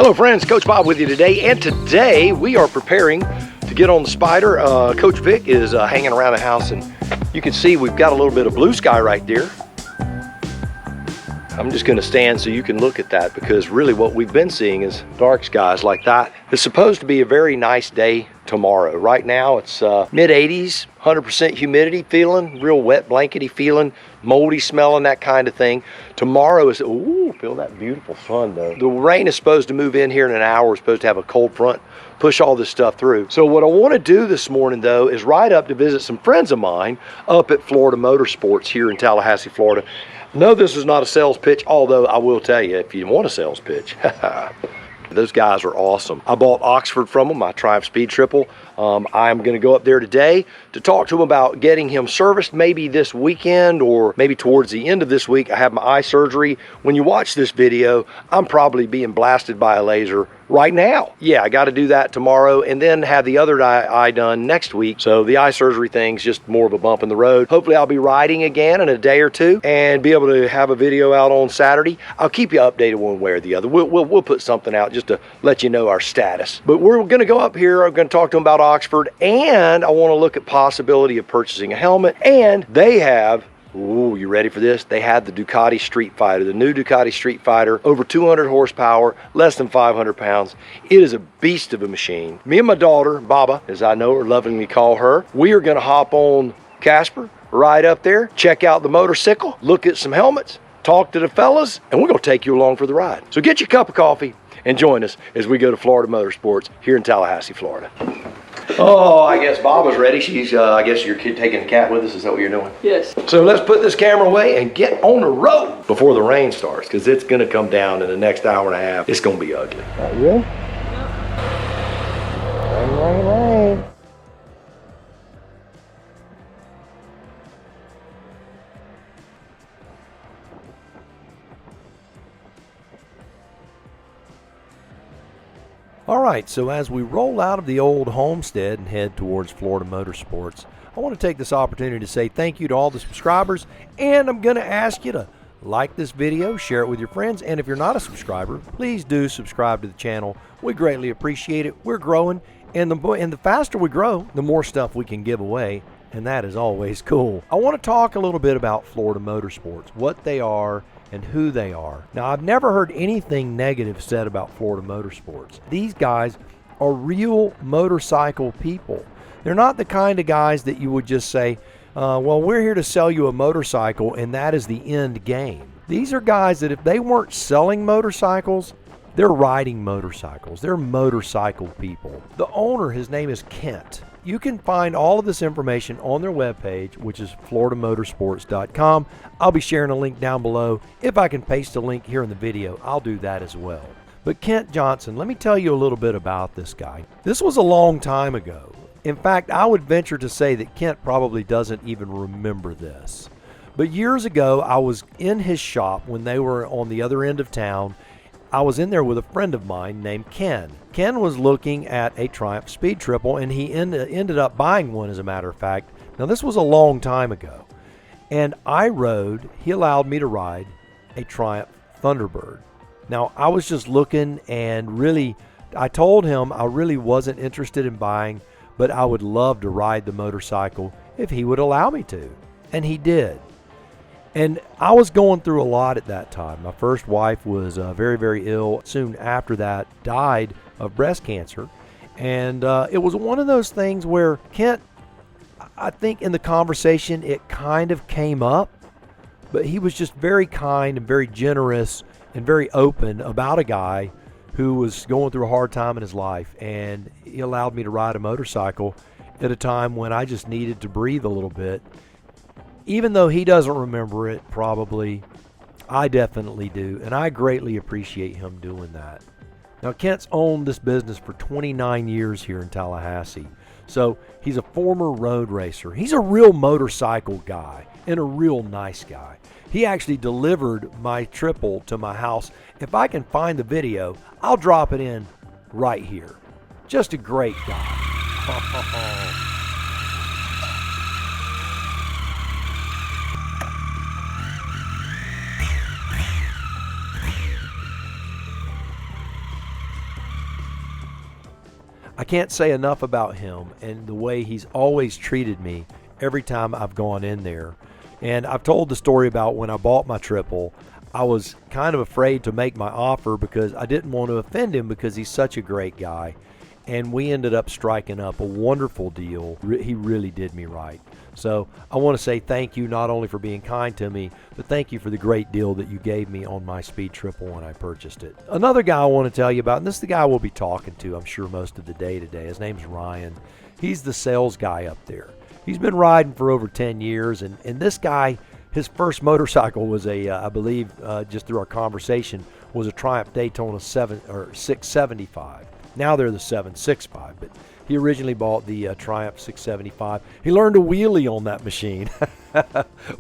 Hello friends, Coach Bob with you today, and today we are preparing to get on the Spyder. Coach Vic is hanging around the house, and you can see we've got a little bit of blue sky right there. I'm just gonna stand so you can look at that, because really what we've been seeing is dark skies like that. It's supposed to be a very nice day tomorrow. Right now it's mid 80s, 100% humidity feeling, real wet blankety feeling, moldy smelling, that kind of thing. Tomorrow is, ooh, feel that beautiful sun though. The rain is supposed to move in here in an hour. We're supposed to have a cold front, push all this stuff through. So what I want to do this morning though is ride up to visit some friends of mine up at Florida Motorsports here in Tallahassee, Florida. No, this is not a sales pitch, although I will tell you, if you want a sales pitch, those guys are awesome. I bought Oxford from them, my Triumph Speed Triple. I'm gonna go up there today to talk to him about getting him serviced maybe this weekend or maybe towards the end of this week. I have my eye surgery. When you watch this video, I'm probably being blasted by a laser right now. Yeah, I gotta do that tomorrow and then have the other eye done next week. So the eye surgery thing's just more of a bump in the road. Hopefully I'll be riding again in a day or two and be able to have a video out on Saturday. I'll keep you updated one way or the other. We'll put something out just to let you know our status. But we're gonna go up here. I'm gonna talk to him about Oxford, and I wanna look at possibility of purchasing a helmet. And they have, ooh, you ready for this? They had the Ducati Street Fighter, the new Ducati Street Fighter, over 200 horsepower, less than 500 pounds. It is a beast of a machine. Me and my daughter, Baba, as I know her, lovingly call her, we are gonna hop on Casper, ride up there, check out the motorcycle, look at some helmets, talk to the fellas, and we're gonna take you along for the ride. So get your cup of coffee and join us as we go to Florida Motorsports here in Tallahassee, Florida. Oh, I guess Baba's ready. She's, I guess you're taking the cat with us. Is that what you're doing? Yes. So let's put this camera away and get on the road before the rain starts, because it's going to come down in the next hour and a half. It's going to be ugly. Rain, rain, rain. All right, so as we roll out of the old homestead and head towards Florida Motorsports, I want to take this opportunity to say thank you to all the subscribers, and I'm going to ask you to like this video, share it with your friends, and if you're not a subscriber, please do subscribe to the channel. We greatly appreciate it. We're growing, and the faster we grow, the more stuff we can give away, and that is always cool. I want to talk a little bit about Florida Motorsports, what they are, and who they are. Now, I've never heard anything negative said about Florida Motorsports. These guys are real motorcycle people. They're not the kind of guys that you would just say, well, we're here to sell you a motorcycle and that is the end game. These are guys that if they weren't selling motorcycles, they're riding motorcycles. They're motorcycle people. The owner, his name is Kent. You can find all of this information on their webpage, which is floridamotorsports.com. I'll be sharing a link down below. If I can paste a link here in the video, I'll do that as well. But Kent Johnson, let me tell you a little bit about this guy. This was a long time ago. In fact, I would venture to say that Kent probably doesn't even remember this. But years ago, I was in his shop when they were on the other end of town. I was in there with a friend of mine named Ken. Ken was looking at a Triumph Speed Triple, and he ended up buying one, as a matter of fact. Now, this was a long time ago. And he allowed me to ride a Triumph Thunderbird. Now, I was just looking, and really, I told him I really wasn't interested in buying, but I would love to ride the motorcycle if he would allow me to. And he did. And I was going through a lot at that time. My first wife was very, very ill. Soon after that, died of breast cancer. And it was one of those things where Kent, I think in the conversation, it kind of came up. But he was just very kind and very generous and very open about a guy who was going through a hard time in his life. And he allowed me to ride a motorcycle at a time when I just needed to breathe a little bit. Even though he doesn't remember it, probably, I definitely do, and I greatly appreciate him doing that. Now, Kent's owned this business for 29 years here in Tallahassee, so he's a former road racer. He's a real motorcycle guy and a real nice guy. He actually delivered my triple to my house. If I can find the video, I'll drop it in right here. Just a great guy. I can't say enough about him and the way he's always treated me every time I've gone in there. And I've told the story about when I bought my triple, I was kind of afraid to make my offer because I didn't want to offend him because he's such a great guy. And we ended up striking up a wonderful deal. He really did me right. So I want to say thank you not only for being kind to me, but thank you for the great deal that you gave me on my Speed Triple when I purchased it. Another guy I want to tell you about, and this is the guy we'll be talking to, I'm sure, most of the day today. His name's Ryan. He's the sales guy up there. He's been riding for over 10 years, and this guy, his first motorcycle was I believe, just through our conversation, was a Triumph Daytona 675. Now they're the 765, but he originally bought the Triumph 675. He learned a wheelie on that machine.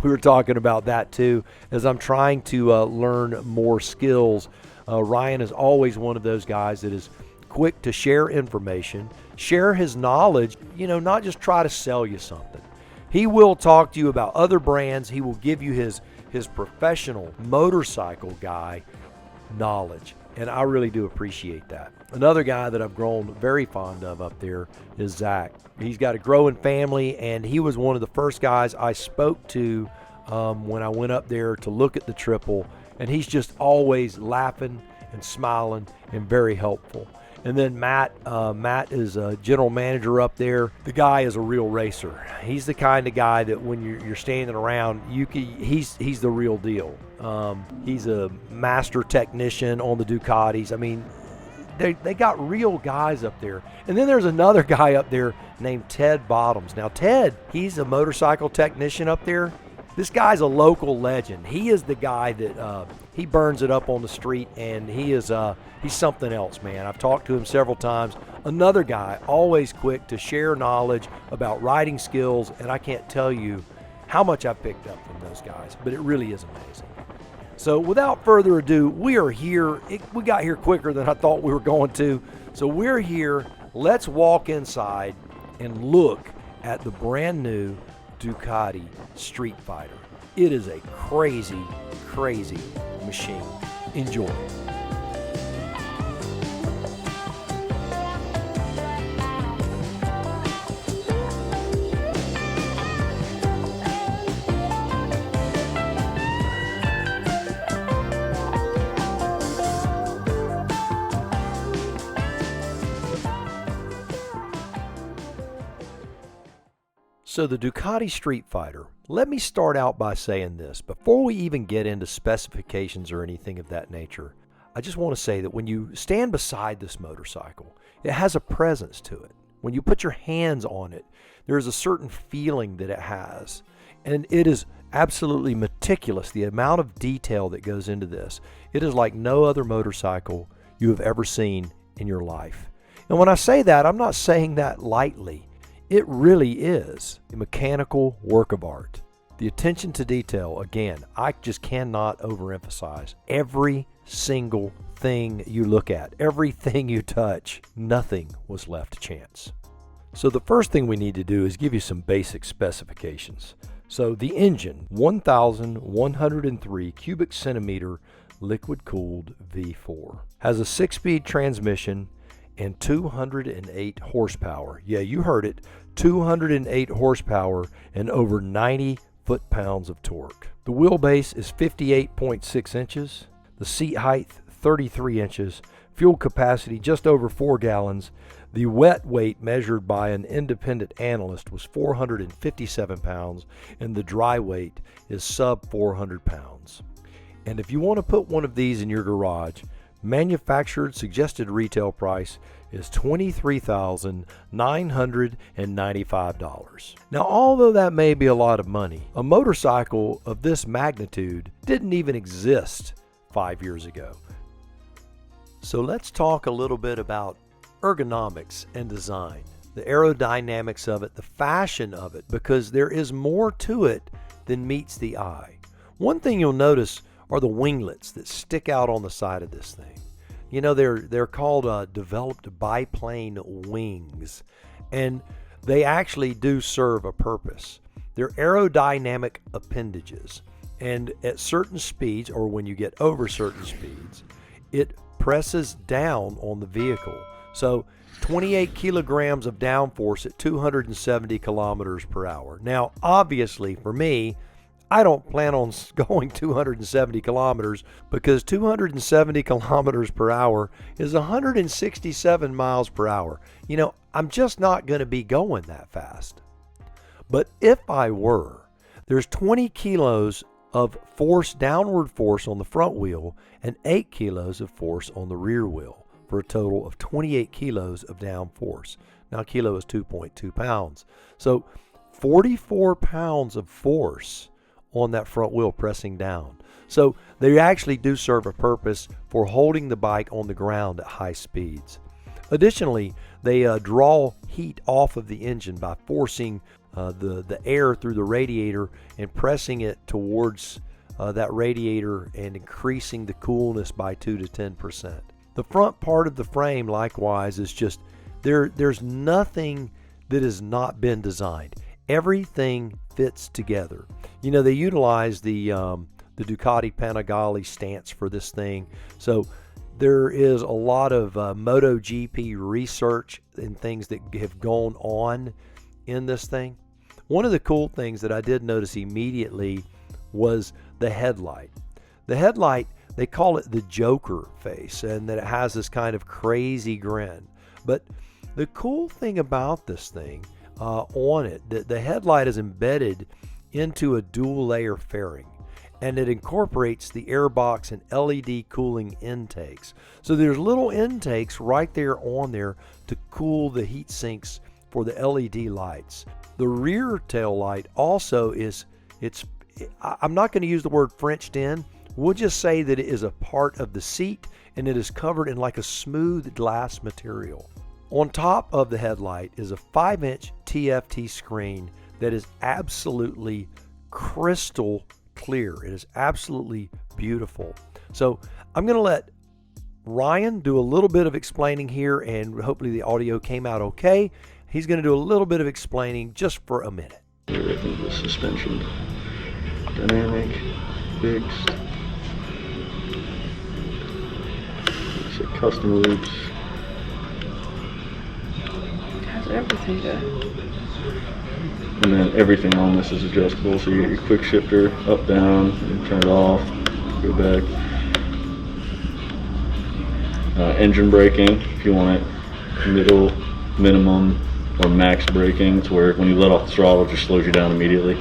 We were talking about that too. As I'm trying to learn more skills, Ryan is always one of those guys that is quick to share information, share his knowledge, not just try to sell you something. He will talk to you about other brands. He will give you his professional motorcycle guy knowledge, and I really do appreciate that. Another guy that I've grown very fond of up there is Zach. He's got a growing family, and he was one of the first guys I spoke to when I went up there to look at the triple, and he's just always laughing and smiling and very helpful. And then Matt is a general manager up there. The guy is a real racer. He's the kind of guy that when you're standing around, he's the real deal. He's a master technician on the Ducatis. I mean, they got real guys up there. And then there's another guy up there named Ted Bottoms. Now Ted, he's a motorcycle technician up there. This guy's a local legend. He is the guy that he burns it up on the street, and he's something else, man. I've talked to him several times. Another guy, always quick to share knowledge about riding skills, and I can't tell you how much I've picked up from those guys, but it really is amazing. So without further ado, we are here. We got here quicker than I thought we were going to. So we're here. Let's walk inside and look at the brand new Ducati Street Fighter. It is a crazy, crazy machine. Enjoy. So the Ducati Street Fighter, let me start out by saying this. Before we even get into specifications or anything of that nature, I just want to say that when you stand beside this motorcycle, it has a presence to it. When you put your hands on it, there is a certain feeling that it has. And it is absolutely meticulous, the amount of detail that goes into this. It is like no other motorcycle you have ever seen in your life. And when I say that, I'm not saying that lightly. It really is a mechanical work of art. The attention to detail, again, I just cannot overemphasize. Every single thing you look at, everything you touch, nothing was left to chance. So the first thing we need to do is give you some basic specifications. So the engine, 1,103 cubic centimeter liquid cooled V4, has a 6-speed transmission and 208 horsepower. Yeah, you heard it, 208 horsepower and over 90 foot-pounds of torque. The wheelbase is 58.6 inches, the seat height 33 inches, fuel capacity just over 4 gallons. The wet weight measured by an independent analyst was 457 pounds, and the dry weight is sub 400 pounds. And if you want to put one of these in your garage, manufactured suggested retail price is $23,995. Now, although that may be a lot of money, a motorcycle of this magnitude didn't even exist 5 years ago. So let's talk a little bit about ergonomics and design, the aerodynamics of it, the fashion of it, because there is more to it than meets the eye. One thing you'll notice are the winglets that stick out on the side of this thing. You know, they're called developed biplane wings, and they actually do serve a purpose. They're aerodynamic appendages, and at certain speeds, or when you get over certain speeds, it presses down on the vehicle So 28 kilograms of downforce at 270 kilometers per hour. Now, obviously, for me, I don't plan on going 270 kilometers because 270 kilometers per hour is 167 miles per hour. You know, I'm just not going to be going that fast. But if I were, there's 20 kilos of force, downward force on the front wheel and 8 kilos of force on the rear wheel for a total of 28 kilos of down force. Now, a kilo is 2.2 pounds. So 44 pounds of force on that front wheel pressing down. So they actually do serve a purpose for holding the bike on the ground at high speeds. Additionally, they draw heat off of the engine by forcing the air through the radiator and pressing it towards that radiator and increasing the coolness by 2 to 10%. The front part of the frame, likewise, is just there's nothing that has not been designed. Everything fits together. You know, they utilize the Ducati Panigale stance for this thing. So there is a lot of MotoGP research and things that have gone on in this thing. One of the cool things that I did notice immediately was the headlight. The headlight, they call it the Joker face, and that it has this kind of crazy grin. But the cool thing about this thing on it, the headlight is embedded into a dual layer fairing, and it incorporates the airbox and LED cooling intakes. So there's little intakes right there on there to cool the heat sinks for the LED lights. The rear tail light also I'm not going to use the word Frenched in. We'll just say that it is a part of the seat and it is covered in like a smooth glass material. On top of the headlight is a 5-inch TFT screen that is absolutely crystal clear. It is absolutely beautiful. So I'm going to let Ryan do a little bit of explaining here, and hopefully the audio came out okay. He's going to do a little bit of explaining just for a minute. Everything, the suspension, dynamic, fixed, custom loops. Has everything good. And then everything on this is adjustable, so you get your quick shifter up, down, you turn it off, go back. Engine braking, if you want it middle, minimum, or max braking, to where when you let off the throttle it just slows you down immediately.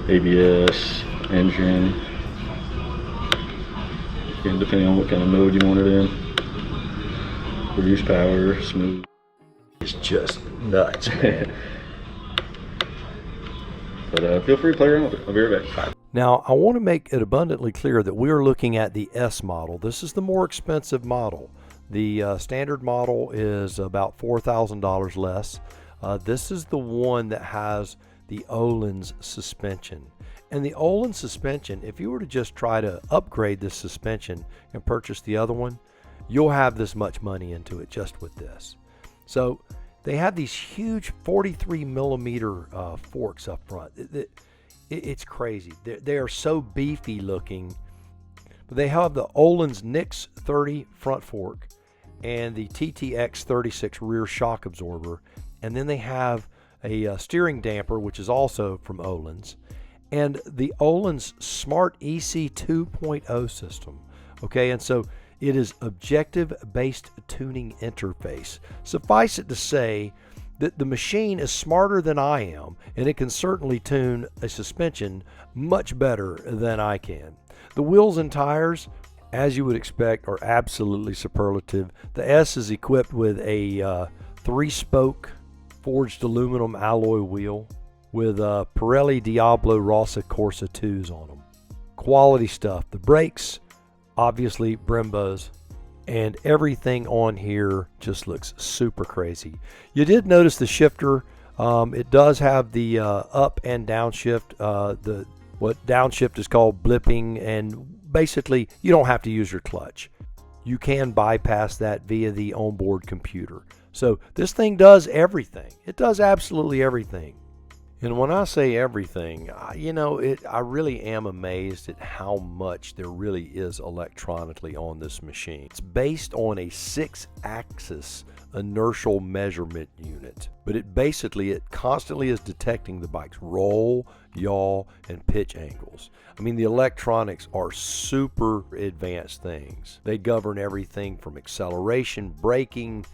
ABS, engine, again, depending on what kind of mode you want it in. Reduce power, smooth. It's just nuts. But feel free to play around with it. I'll be right back. Now, I want to make it abundantly clear that we are looking at the S model. This is the more expensive model. The standard model is about $4,000 less. This is the one that has the Öhlins suspension. And the Öhlins suspension, if you were to just try to upgrade this suspension and purchase the other one, you'll have this much money into it just with this. So they have these huge 43 millimeter forks up front. It's crazy. They are so beefy looking. But they have the Öhlins Nix 30 front fork and the TTX 36 rear shock absorber. And then they have a steering damper, which is also from Öhlins, and the Öhlins Smart EC 2.0 system. Okay, and so it is objective-based tuning interface. Suffice it to say that the machine is smarter than I am, and it can certainly tune a suspension much better than I can. The wheels and tires, as you would expect, are absolutely superlative. The S is equipped with a 3-spoke forged aluminum alloy wheel with Pirelli Diablo Rossa Corsa 2s on them. Quality stuff. The brakes, obviously Brembos, and everything on here just looks super crazy. You did notice the shifter. It does have the up and downshift. What downshift is called blipping, and basically you don't have to use your clutch. You can bypass that via the onboard computer. So this thing does everything. It does absolutely everything. And when I say everything, I really am amazed at how much there really is electronically on this machine. It's based on a 6-axis inertial measurement unit, but it constantly is detecting the bike's roll, yaw, and pitch angles. I mean, the electronics are super advanced things. They govern everything from acceleration, braking,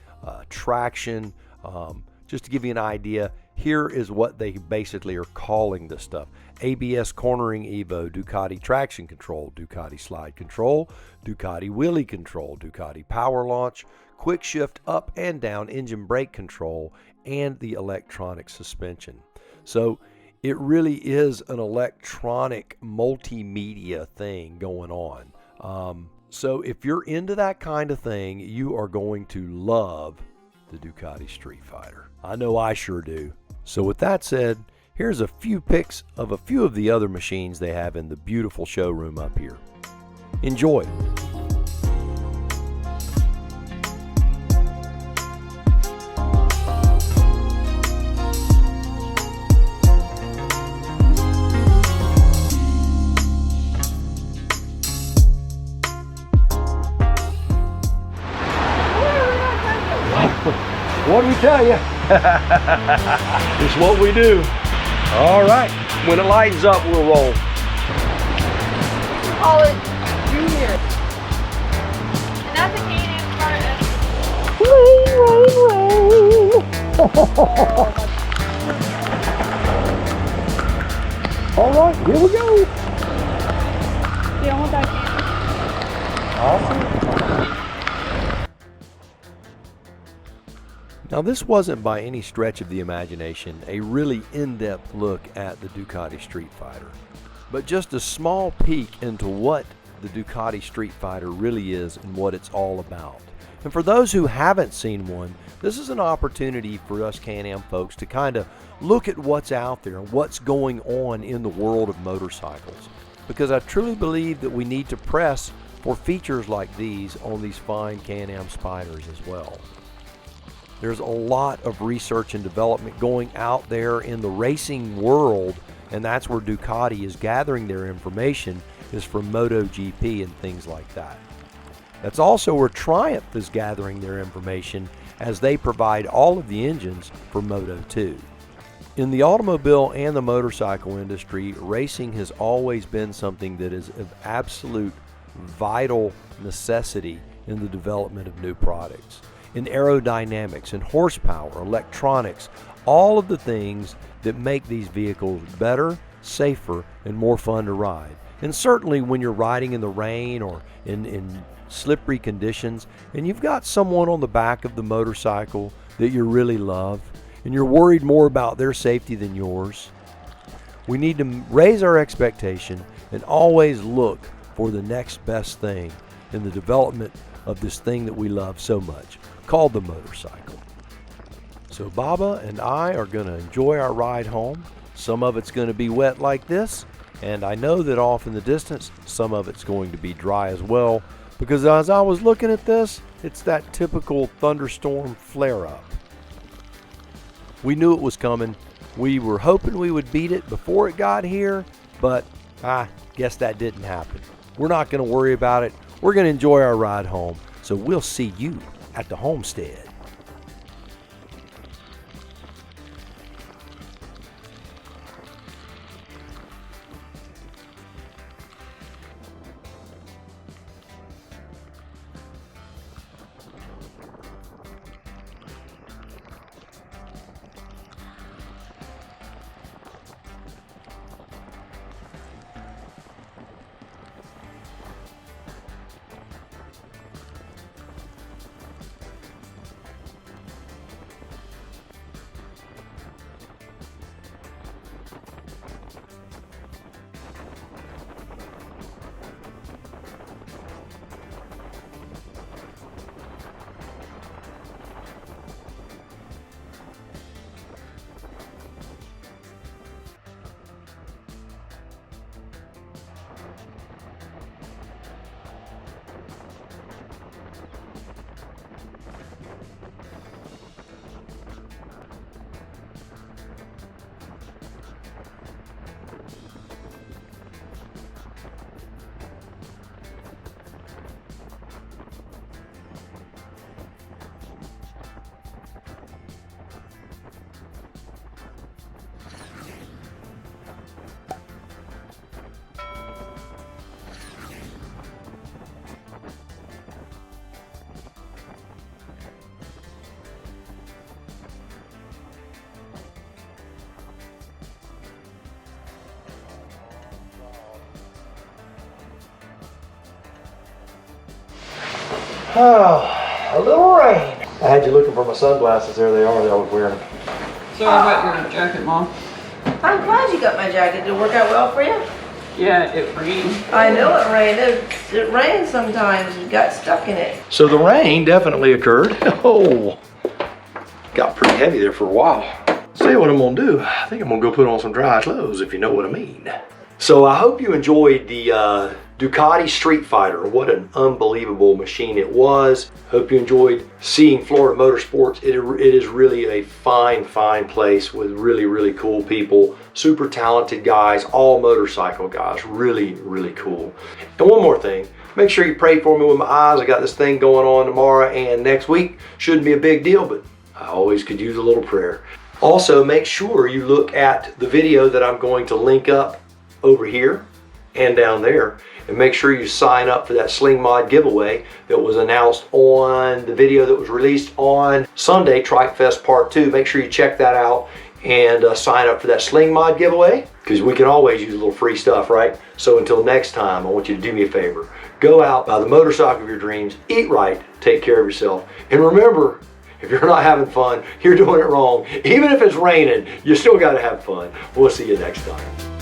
traction. Just to give you an idea, here is what they basically are calling this stuff: ABS cornering Evo, Ducati traction control, Ducati slide control, Ducati wheelie control, Ducati power launch, quick shift up and down engine brake control, and the electronic suspension. So it really is an electronic multimedia thing going on. So if you're into that kind of thing, you are going to love the Ducati Street Fighter. I know I sure do. So with that said, here's a few pics of a few of the other machines they have in the beautiful showroom up here. Enjoy. What do we tell you? It's what we do. All right. When it lightens up, we'll roll. Call it Junior. And that's a CanAm Spyder RT. All right, here we go. Yeah, hold that. Awesome. Now, this wasn't by any stretch of the imagination a really in-depth look at the Ducati Street Fighter, but just a small peek into what the Ducati Street Fighter really is and what it's all about. And for those who haven't seen one, this is an opportunity for us Can-Am folks to kind of look at what's out there and what's going on in the world of motorcycles, because I truly believe that we need to press for features like these on these fine Can-Am Spyders as well. There's a lot of research and development going out there in the racing world, and that's where Ducati is gathering their information, is from MotoGP and things like that. That's also where Triumph is gathering their information, as they provide all of the engines for Moto2. In the automobile and the motorcycle industry, racing has always been something that is of absolute vital necessity in the development of new products. In aerodynamics and horsepower, electronics, all of the things that make these vehicles better, safer, and more fun to ride. And certainly when you're riding in the rain or in slippery conditions, and you've got someone on the back of the motorcycle that you really love, and you're worried more about their safety than yours, we need to raise our expectation and always look for the next best thing in the development of this thing that we love so much, called the motorcycle. So Baba and I are going to enjoy our ride home. Some of it's going to be wet like this, and I know that off in the distance some of it's going to be dry as well, because as I was looking at this, it's that typical thunderstorm flare-up. We knew it was coming. We were hoping we would beat it before it got here, but I guess that didn't happen. We're not going to worry about it. We're going to enjoy our ride home, so we'll see you at the homestead. Oh, a little rain. I had you looking for my sunglasses. There they are. I was wearing them. Sorry about your jacket, Mom. I'm glad you got my jacket. Did it work out well for you? Yeah, it rained. I know it rained. It rains sometimes. You got stuck in it. So the rain definitely occurred. Oh, got pretty heavy there for a while. See what I'm gonna do. I think I'm gonna go put on some dry clothes, if you know what I mean. So I hope you enjoyed the Ducati Street Fighter. What an unbelievable machine it was. Hope you enjoyed seeing Florida Motorsports. It is really a fine place with really cool people. Super talented guys, all motorcycle guys. Really cool. And one more thing. Make sure you pray for me with my eyes. I got this thing going on tomorrow and next week. Shouldn't be a big deal, but I always could use a little prayer. Also, make sure you look at the video that I'm going to link up over here and down there, and make sure you sign up for that Slingmod giveaway that was announced on the video that was released on Sunday, Trike Fest Part 2. Make sure you check that out and sign up for that Slingmod giveaway, because we can always use a little free stuff, right? So until next time, I want you to do me a favor. Go out, buy the motorcycle of your dreams, eat right, take care of yourself, and remember, if you're not having fun, you're doing it wrong. Even if it's raining, you still gotta have fun. We'll see you next time.